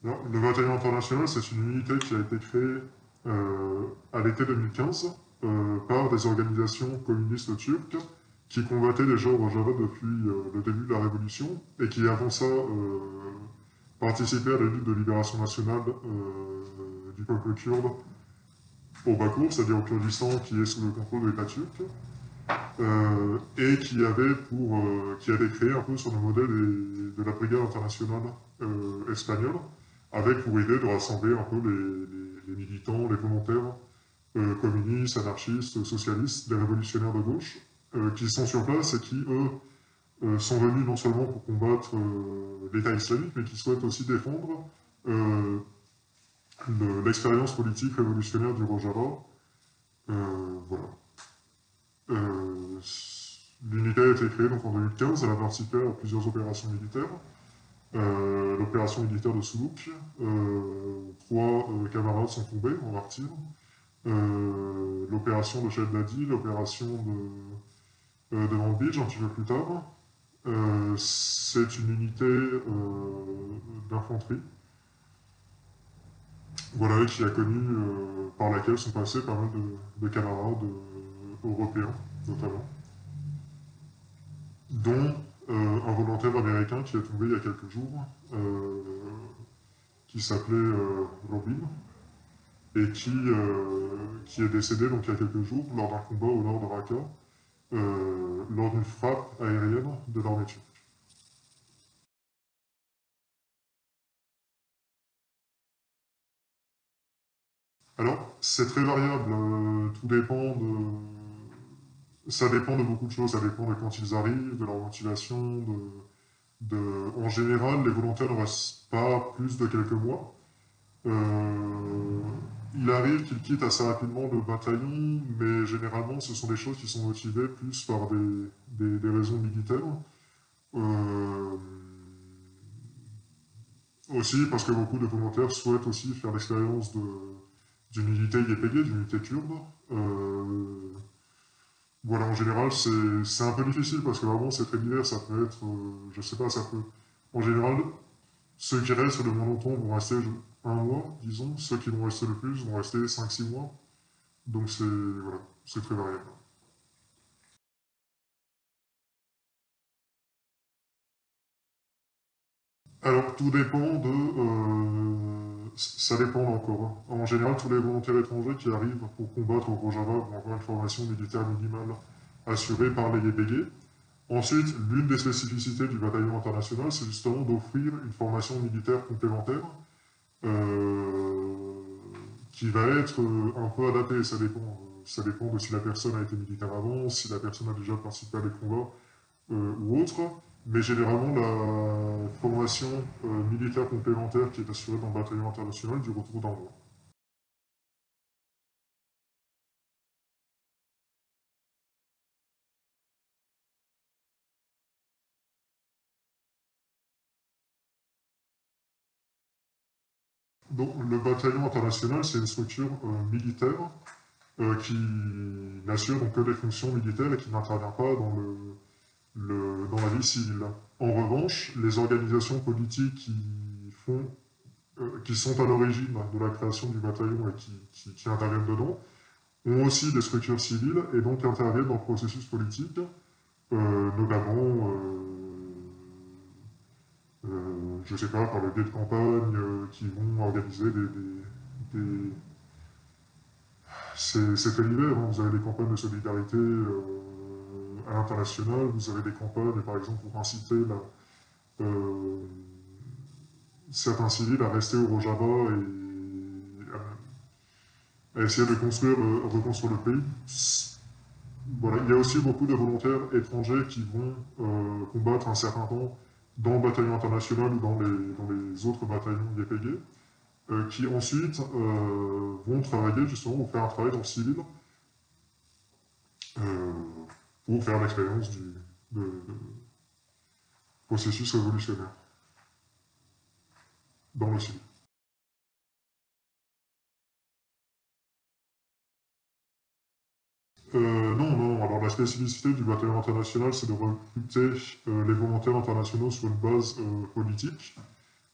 Alors, le bataillon international, c'est une unité qui a été créée à l'été 2015 par des organisations communistes turques qui combattaient déjà au Rojava depuis le début de la révolution et qui, avant ça, participaient à la lutte de libération nationale du peuple kurde au Bakour, c'est-à-dire au Kurdistan qui est sous le contrôle de l'État turc, et qui avait créé un peu sur le modèle de la brigade internationale espagnole, avec pour idée de rassembler un peu les militants, les volontaires communistes, anarchistes, socialistes, les révolutionnaires de gauche, qui sont sur place et qui, eux, sont venus non seulement pour combattre l'État islamique, mais qui souhaitent aussi défendre euh, l'expérience politique révolutionnaire du Rojava. Voilà. Euh, L'unité a été créée donc en 2015, elle a participé à plusieurs opérations militaires. L'opération militaire de Soulouk, trois camarades sont tombés en martyrs. L'opération de Dadi, l'opération de Manbij un petit peu plus tard. C'est une unité d'infanterie, voilà, qui a connu, par laquelle sont passés pas mal de camarades européens, notamment, dont un volontaire américain qui est tombé il y a quelques jours, qui s'appelait Robin, et qui est décédé donc il y a quelques jours lors d'un combat au nord de Raqqa, lors d'une frappe aérienne de l'armée turque. Alors, c'est très variable, ça dépend de beaucoup de choses, ça dépend de quand ils arrivent, de leur motivation, en général, les volontaires ne restent pas plus de quelques mois. Euh, il arrive qu'ils quittent assez rapidement le bataillon, mais généralement, ce sont des choses qui sont motivées plus par des raisons militaires. Euh, Aussi parce que beaucoup de volontaires souhaitent aussi faire l'expérience d'une unité YPG, d'une unité kurde. Euh, voilà, en général, c'est un peu difficile parce que vraiment, c'est très divers. Ça peut être, je sais pas, ça peut. En général, ceux qui restent le moins longtemps vont rester un mois, disons. Ceux qui vont rester le plus vont rester 5 6 mois. Donc voilà, c'est très variable. Alors, tout dépend ça dépend encore, hein. En général, tous les volontaires étrangers qui arrivent pour combattre au Rojava vont avoir une formation militaire minimale assurée par les YPG. Ensuite, l'une des spécificités du bataillon international, c'est justement d'offrir une formation militaire complémentaire euh, qui va être un peu adaptée. Ça dépend de si la personne a été militaire avant, si la personne a déjà participé à des combats ou autre. Mais généralement, la formation militaire complémentaire qui est assurée dans le bataillon international dure autour d'un mois. Donc, le bataillon international, c'est une structure militaire qui n'assure donc que des fonctions militaires et qui n'intervient pas dans la vie civile. En revanche, les organisations politiques qui sont à l'origine de la création du bataillon et qui interviennent dedans ont aussi des structures civiles et donc interviennent dans le processus politique, notamment, je ne sais pas, par le biais de campagnes qui vont organiser des- c'est très divers, hein. Vous avez des campagnes de solidarité à l'international, vous avez des campagnes, par exemple, pour inciter euh, certains civils à rester au Rojava et à essayer de reconstruire le pays. Voilà. Il y a aussi beaucoup de volontaires étrangers qui vont combattre un certain temps dans le bataillon international ou dans les autres bataillons YPG, qui ensuite vont travailler justement, ou faire un travail dans le civil euh, pour faire l'expérience du processus révolutionnaire dans le civil. Non, non. Alors la spécificité du bataillon international, c'est de recruter les volontaires internationaux sur une base politique.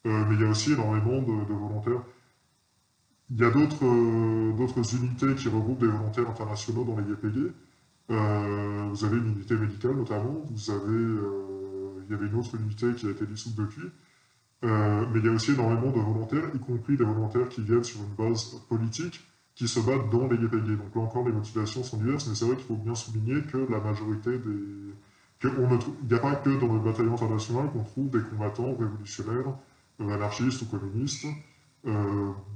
Mais il y a aussi énormément de volontaires. Il y a d'autres unités qui regroupent des volontaires internationaux dans les YPG. Vous avez une unité médicale notamment, il y avait une autre unité qui a été dissoute depuis. Mais il y a aussi énormément de volontaires, y compris des volontaires qui viennent sur une base politique, qui se battent dans les YPG. Donc là encore, les motivations sont diverses, mais c'est vrai qu'il faut bien souligner que la majorité des... Il n'y a pas que dans le bataillon international qu'on trouve des combattants révolutionnaires, anarchistes ou communistes.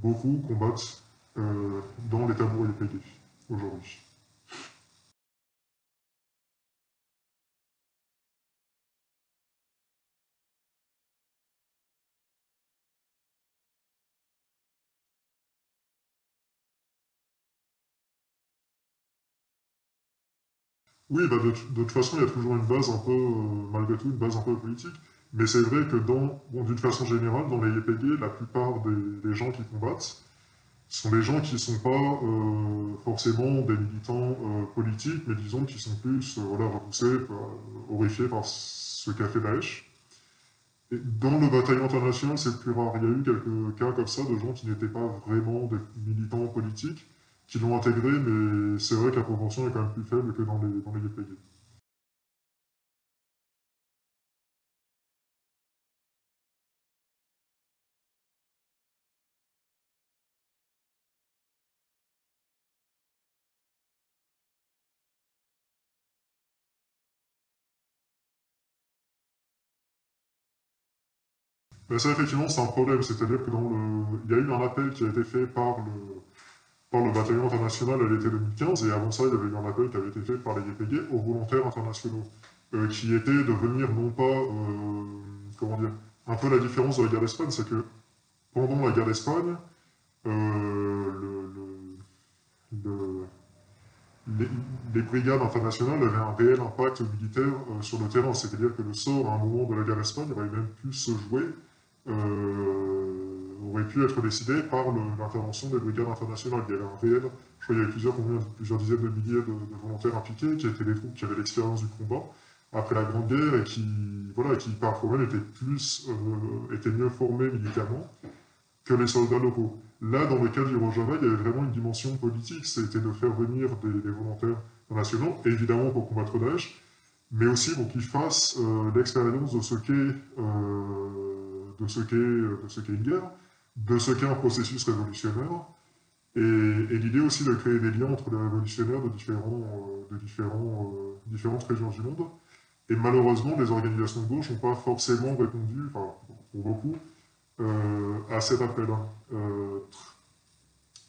Beaucoup combattent dans les tableaux YPG aujourd'hui. Oui, bah de toute façon, il y a toujours une base un peu, malgré tout, une base un peu politique. Mais c'est vrai que bon, d'une façon générale, dans les YPG, la plupart des gens qui combattent sont des gens qui ne sont pas forcément des militants politiques, mais disons qui sont plus voilà, repoussés, horrifiés par ce qu'a fait Daesh. Et dans le bataillon international, c'est plus rare. Il y a eu quelques cas comme ça de gens qui n'étaient pas vraiment des militants politiques, qui l'ont intégré, mais c'est vrai que la proportion est quand même plus faible que dans les YPG. Mais ça, effectivement, c'est un problème. C'est-à-dire que il y a eu un appel qui a été fait par le bataillon international à l'été 2015, et avant ça, il y avait eu un appel qui avait été fait par les YPG aux volontaires internationaux, qui était de venir non pas, comment dire, un peu la différence de la guerre d'Espagne, c'est que pendant la guerre d'Espagne, le- les, les brigades internationales avaient un réel impact militaire sur le terrain, c'est-à-dire que le sort, à un moment de la guerre d'Espagne, aurait même pu se jouer, aurait pu être décidé par l'intervention des brigades internationales. Il y avait un réel, je crois qu'il y avait plusieurs dizaines de milliers de volontaires impliqués, qui étaient des troupes qui avaient l'expérience du combat après la Grande Guerre et qui parfois même étaient mieux formés militairement que les soldats locaux. Là, dans le cas du Rojava, il y avait vraiment une dimension politique, c'était de faire venir des volontaires nationaux, évidemment pour combattre Daesh, mais aussi pour qu'ils fassent l'expérience de ce qu'est une guerre, de ce qu'est un processus révolutionnaire, et l'idée aussi de créer des liens entre les révolutionnaires différentes régions du monde. Et malheureusement, les organisations de gauche n'ont pas forcément répondu, enfin, pour beaucoup, à cet appel-là.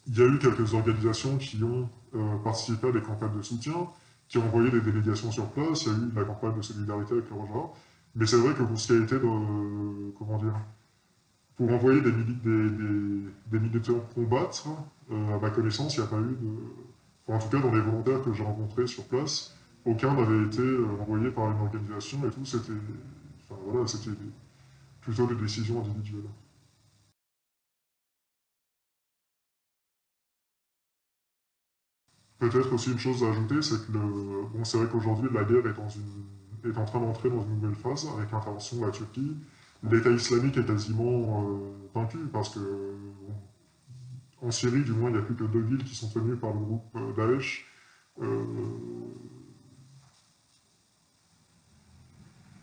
Il y a eu quelques organisations qui ont participé à des campagnes de soutien, qui ont envoyé des délégations sur place. Il y a eu la campagne de solidarité avec le Rojava. Mais c'est vrai que pour ce qui a été de, comment dire, pour envoyer des militaires combattre, à ma connaissance, il n'y a pas eu de... Enfin, en tout cas, dans les volontaires que j'ai rencontrés sur place, aucun n'avait été envoyé par une organisation et tout. Enfin, voilà, c'était plutôt des décisions individuelles. Peut-être aussi une chose à ajouter, c'est que bon, c'est vrai qu'aujourd'hui, la guerre est en train d'entrer dans une nouvelle phase avec l'intervention de la Turquie. L'État islamique est quasiment vaincu parce que, en Syrie, du moins, il n'y a plus que deux villes qui sont tenues par le groupe Daesh. Euh,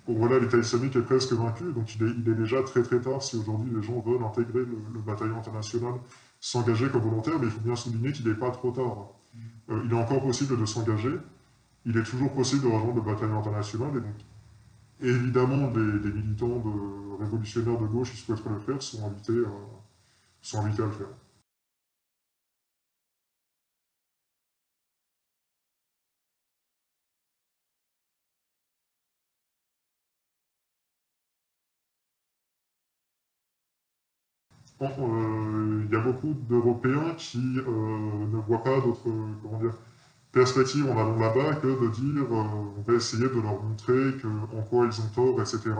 bon, voilà, l'État islamique est presque vaincu, donc il est déjà très très tard si aujourd'hui les gens veulent intégrer le bataillon international, s'engager comme volontaire, mais il faut bien souligner qu'il n'est pas trop tard. Il est encore possible de s'engager, il est toujours possible de rejoindre le bataillon international, et donc évidemment des militants révolutionnaires de gauche qui souhaiteraient le faire sont invités à le faire. Bon, il y a beaucoup d'Européens qui ne voient pas d'autres comment dire, perspectives en allant là-bas que de dire on va essayer de leur montrer en quoi ils ont tort, etc.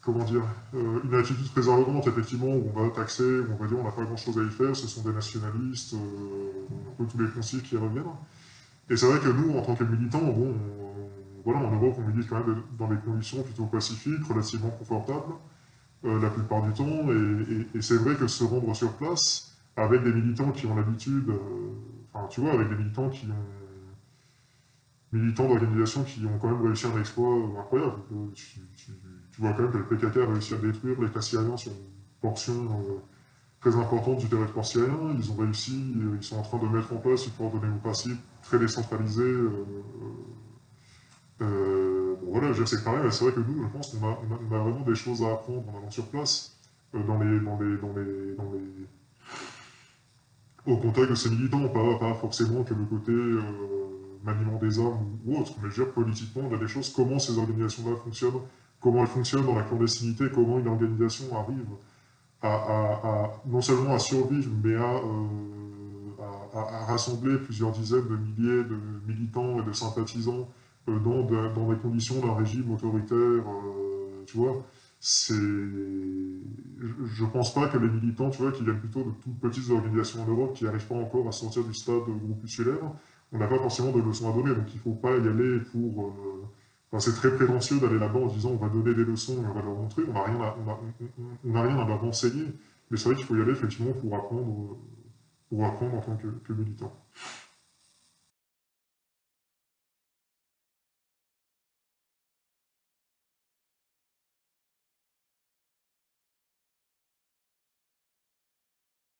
Comment dire, une attitude très arrogante, effectivement, où on va taxer, où on va dire on n'a pas grand-chose à y faire, ce sont des nationalistes, un peu tous les poncifs qui reviennent. Et c'est vrai que nous, en tant que militants, bon, voilà, en Europe, on milite quand même dans des conditions plutôt pacifiques, relativement confortables. la plupart du temps, et c'est vrai que se rendre sur place avec des militants qui ont l'habitude, enfin tu vois, avec des militants d'organisations qui ont quand même réussi un exploit incroyable. Tu vois quand même que le PKK a réussi à détruire l'État syrien sur une portion très importante du territoire syrien. Ils ont réussi, ils sont en train de mettre en place une forme de démocratie très décentralisée. Bon, voilà, c'est pareil, mais c'est vrai que nous, je pense qu'on a vraiment des choses à apprendre en allant sur place, au contact de ces militants, pas forcément que le côté maniement des armes ou autre, mais je veux dire, politiquement, on a des choses, comment ces organisations-là fonctionnent, comment elles fonctionnent dans la clandestinité, comment une organisation arrive non seulement à survivre, mais à rassembler plusieurs dizaines de milliers de militants et de sympathisants dans des conditions d'un régime autoritaire, tu vois. Je pense pas que les militants, tu vois, qui viennent plutôt de toutes petites organisations en Europe, qui n'arrivent pas encore à sortir du stade groupusculaire, on n'a pas forcément de leçons à donner, donc il faut pas y aller pour... Enfin, c'est très prétentieux d'aller là-bas en disant on va donner des leçons et on va leur montrer, on n'a rien à leur enseigner, mais c'est vrai qu'il faut y aller effectivement pour apprendre en tant que militant.